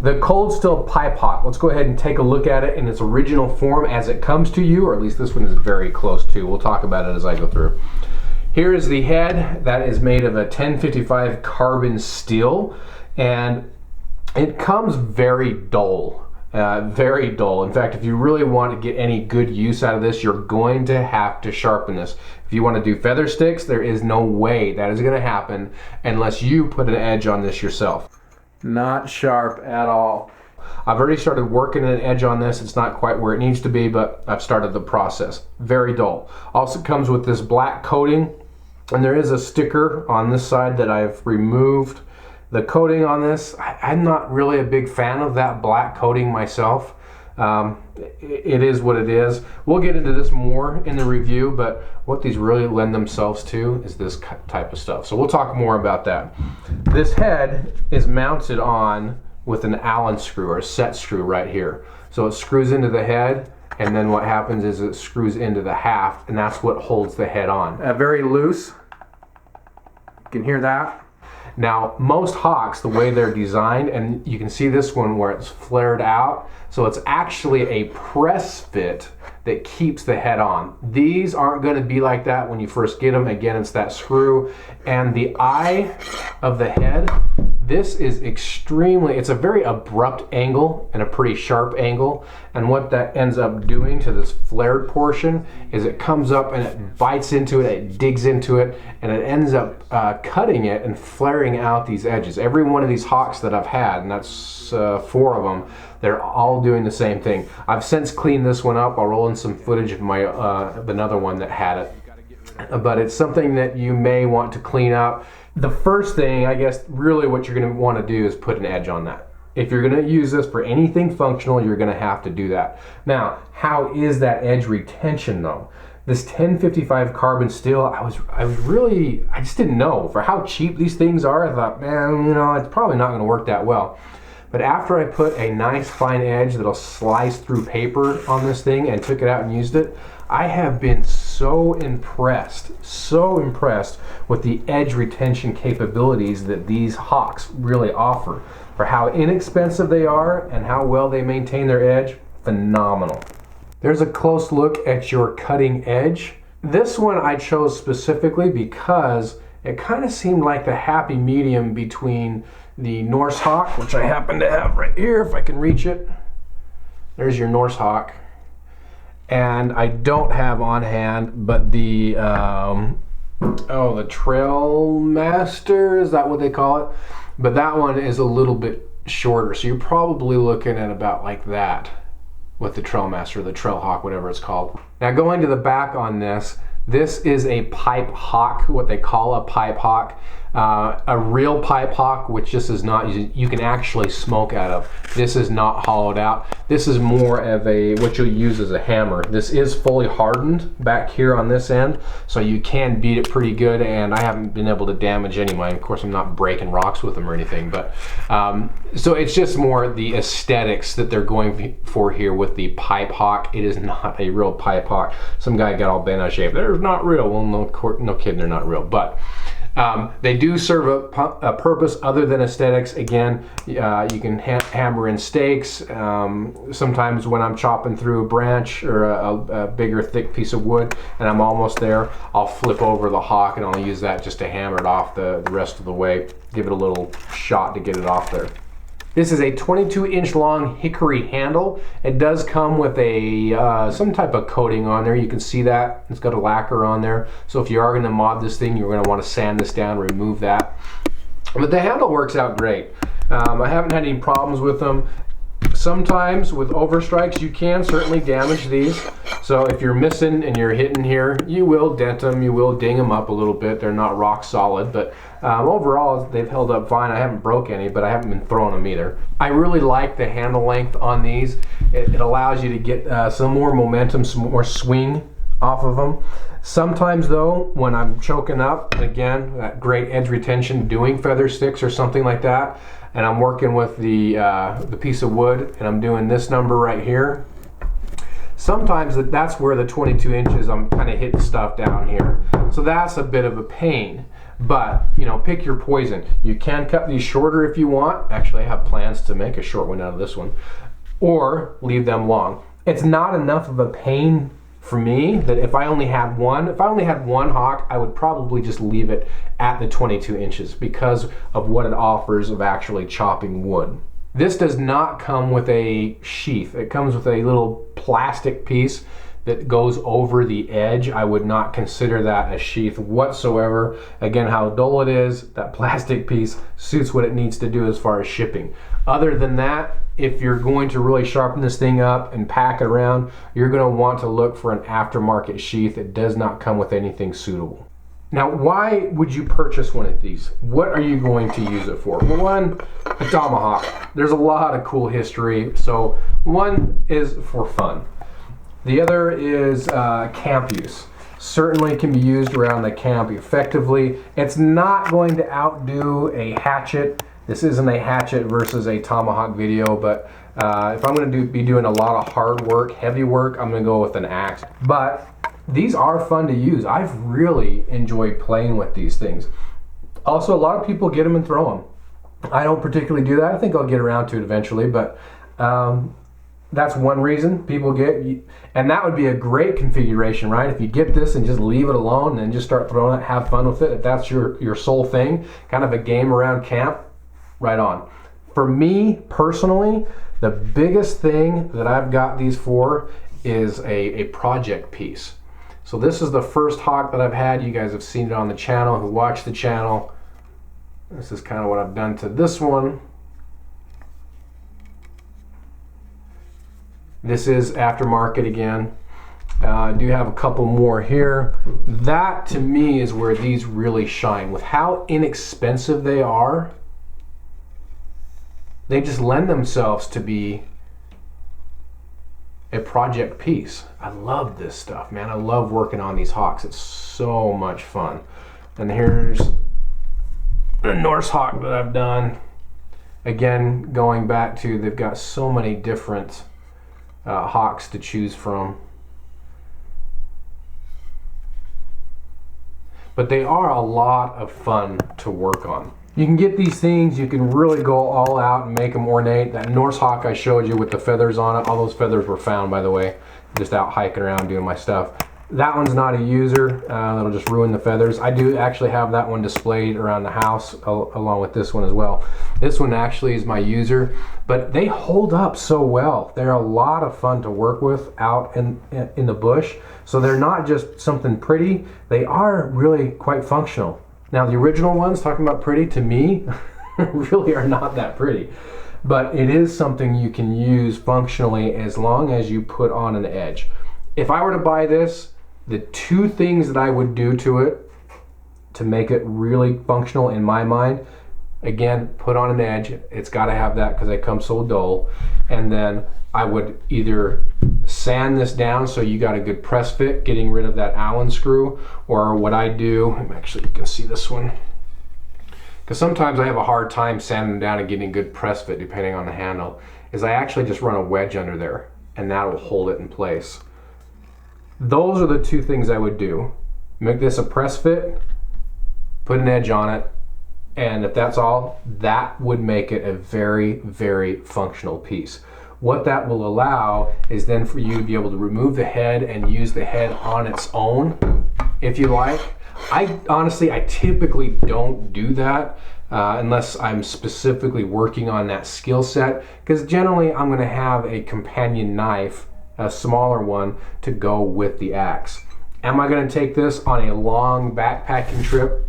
The Cold Steel Pipe Hawk. Let's go ahead and take a look at it in its original form as it comes to you, or at least this one is very close to. We'll talk about it as I go through. Here is the head that is made of a 1055 carbon steel, and it comes very dull. Very dull. In fact, if you really want to get any good use out of this, you're going to have to sharpen this. If you want to do feather sticks, there is no way that is going to happen unless you put an edge on this yourself. Not sharp at all. I've already started working an edge on this. It's not quite where it needs to be, but I've started the process. Very dull. Also comes with this black coating, and there is a sticker on this side that I've removed. The coating on this, I'm not really a big fan of that black coating myself. It is what it is. We'll get into this more in the review, but what these really lend themselves to is this type of stuff. So we'll talk more about that. This head is mounted on with an Allen screw or a set screw right here. So it screws into the head, and then what happens is it screws into the haft, and that's what holds the head on. Very loose. You can hear that. Now, most hawks, the way they're designed, and you can see this one where it's flared out, so it's actually a press fit that keeps the head on. These aren't going to be like that when you first get them. Again, it's that screw. And the eye of the head, this is it's a very abrupt angle and a pretty sharp angle. And what that ends up doing to this flared portion is it comes up and it bites into it, it digs into it, and it ends up cutting it and flaring out these edges. Every one of these hawks that I've had, and that's 4 of them, they're all doing the same thing. I've since cleaned this one up. I'll roll in some footage of my another one that had it. But it's something that you may want to clean up. The first thing, I guess, really what you're going to want to do is put an edge on that. If you're going to use this for anything functional, you're going to have to do that. Now, how is that edge retention though? This 1055 carbon steel, I just didn't know. For how cheap these things are, I thought, man, it's probably not going to work that well. But after I put a nice fine edge that'll slice through paper on this thing and took it out and used it, I have been so impressed with the edge retention capabilities that these hawks really offer. For how inexpensive they are and how well they maintain their edge, phenomenal. There's a close look at your cutting edge. This one I chose specifically because it kind of seemed like the happy medium between the Norse Hawk, which I happen to have right here if I can reach it. There's your Norse Hawk. And I don't have on hand, but the Trail Master, is that what they call it? But that one is a little bit shorter, so you're probably looking at about like that with the Trail Master, the Trail Hawk, whatever it's called. Now going to the back on this, this is a pipe hawk, what they call a pipe hawk. A real pipe hawk, which this is not, you can actually smoke out of. This is not hollowed out. This is more of what you'll use as a hammer. This is fully hardened back here on this end, so you can beat it pretty good, and I haven't been able to damage any of mine. Of course, I'm not breaking rocks with them or anything, but so it's just more the aesthetics that they're going for here with the pipe hawk. It is not a real pipe hawk. Some guy got all bent out of shape. They're not real. Well, no kidding, they're not real, but they do serve a purpose other than aesthetics. Again, you can hammer in stakes. Sometimes when I'm chopping through a branch or a bigger thick piece of wood and I'm almost there, I'll flip over the hawk and I'll use that just to hammer it off the rest of the way. Give it a little shot to get it off there. This is a 22-inch long hickory handle. It does come with a some type of coating on there. You can see that. It's got a lacquer on there. So if you are going to mod this thing, you're going to want to sand this down, remove that. But the handle works out great. I haven't had any problems with them. Sometimes with overstrikes, you can certainly damage these. So if you're missing and you're hitting here, you will dent them, you will ding them up a little bit. They're not rock solid, but overall they've held up fine. I haven't broke any, but I haven't been throwing them either. I really like the handle length on these. It allows you to get some more momentum, some more swing off of them. Sometimes though, when I'm choking up, again, that great edge retention, doing feather sticks or something like that, and I'm working with the piece of wood and I'm doing this number right here, sometimes that's where the 22 inches I'm kind of hitting stuff down here. So that's a bit of a pain. But, you know, pick your poison. You can cut these shorter if you want. Actually, I have plans to make a short one out of this one. Or leave them long. It's not enough of a pain for me that if I only had one hawk, I would probably just leave it at the 22 inches because of what it offers of actually chopping wood. This does not come with a sheath. It comes with a little plastic piece that goes over the edge. I would not consider that a sheath whatsoever. Again, how dull it is, that plastic piece suits what it needs to do as far as shipping. Other than that, if you're going to really sharpen this thing up and pack it around, you're going to want to look for an aftermarket sheath. It does not come with anything suitable. Now, why would you purchase one of these? What are you going to use it for? Well, one, a Tomahawk. There's a lot of cool history. So one is for fun. The other is camp use. Certainly can be used around the camp effectively. It's not going to outdo a hatchet. This isn't a hatchet versus a Tomahawk video, but if I'm going to be doing a lot of hard work, heavy work, I'm going to go with an axe. But these are fun to use. I've really enjoyed playing with these things. Also, a lot of people get them and throw them. I don't particularly do that. I think I'll get around to it eventually, but that's one reason people get, and that would be a great configuration, right? If you get this and just leave it alone and just start throwing it, have fun with it, if that's your sole thing, kind of a game around camp, right on. For me personally, the biggest thing that I've got these for is a project piece. So this is the first hawk that I've had. You guys have seen it on the channel, who watch the channel. This is kind of what I've done to this one. This is aftermarket again. I do have a couple more here. That to me is where these really shine. With how inexpensive they are, they just lend themselves to be a project piece. I love this stuff, man. I love working on these hawks. It's so much fun. And here's the Norse hawk that I've done. Again, going back to, they've got so many different hawks to choose from. But they are a lot of fun to work on. You can get these things, you can really go all out and make them ornate. That Norse hawk I showed you with the feathers on it, all those feathers were found, by the way, just out hiking around doing my stuff. That one's not a user, that'll just ruin the feathers. I do actually have that one displayed around the house along with this one as well. This one actually is my user, but they hold up so well. They're a lot of fun to work with out in the bush. So they're not just something pretty, they are really quite functional. Now the original ones, talking about pretty, to me, really are not that pretty. But it is something you can use functionally as long as you put on an edge. If I were to buy this, the two things that I would do to it to make it really functional in my mind, again, put on an edge. It's got to have that because they come so dull. And then I would either sand this down so you got a good press fit, getting rid of that Allen screw, or what I do, actually you can see this one, because sometimes I have a hard time sanding down and getting good press fit depending on the handle, is I actually just run a wedge under there and that will hold it in place. Those are the two things I would do. Make this a press fit, put an edge on it, and if that's all, that would make it a very, very functional piece. What that will allow is then for you to be able to remove the head and use the head on its own, if you like. I typically don't do that unless I'm specifically working on that skill set, because generally I'm going to have a companion knife, a smaller one, to go with the axe. Am I going to take this on a long backpacking trip?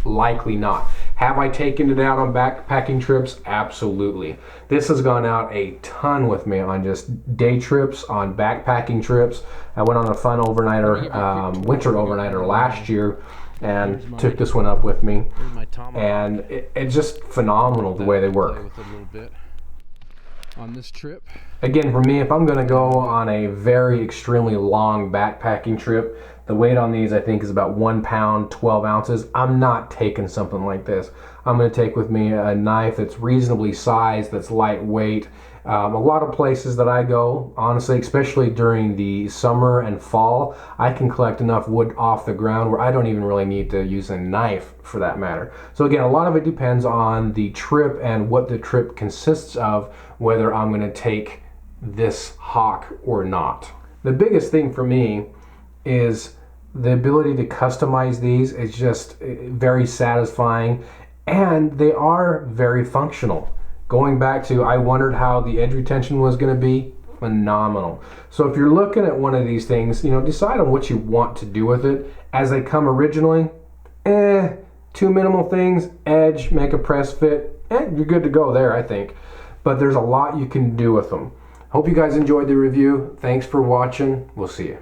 Likely not. Have I taken it out on backpacking trips? Absolutely. This has gone out a ton with me on just day trips, on backpacking trips. I went on a fun overnighter, winter overnighter last year, and took this one up with me. And it's just phenomenal the way they work. On this trip. Again, for me, if I'm going to go on a very extremely long backpacking trip, The weight on these I think is about 1 pound, 12 ounces. I'm not taking something like this. I'm going to take with me a knife that's reasonably sized, that's lightweight. A lot of places that I go, honestly, especially during the summer and fall, I can collect enough wood off the ground where I don't even really need to use a knife for that matter. So again, a lot of it depends on the trip and what the trip consists of, whether I'm going to take this hawk or not. The biggest thing for me is the ability to customize these is just very satisfying, and they are very functional. Going back to, I wondered how the edge retention was going to be, phenomenal. So if you're looking at one of these things, decide on what you want to do with it. As they come originally, two minimal things: edge, make a press fit, you're good to go there, I think. But there's a lot you can do with them. Hope you guys enjoyed the review. Thanks for watching. We'll see you.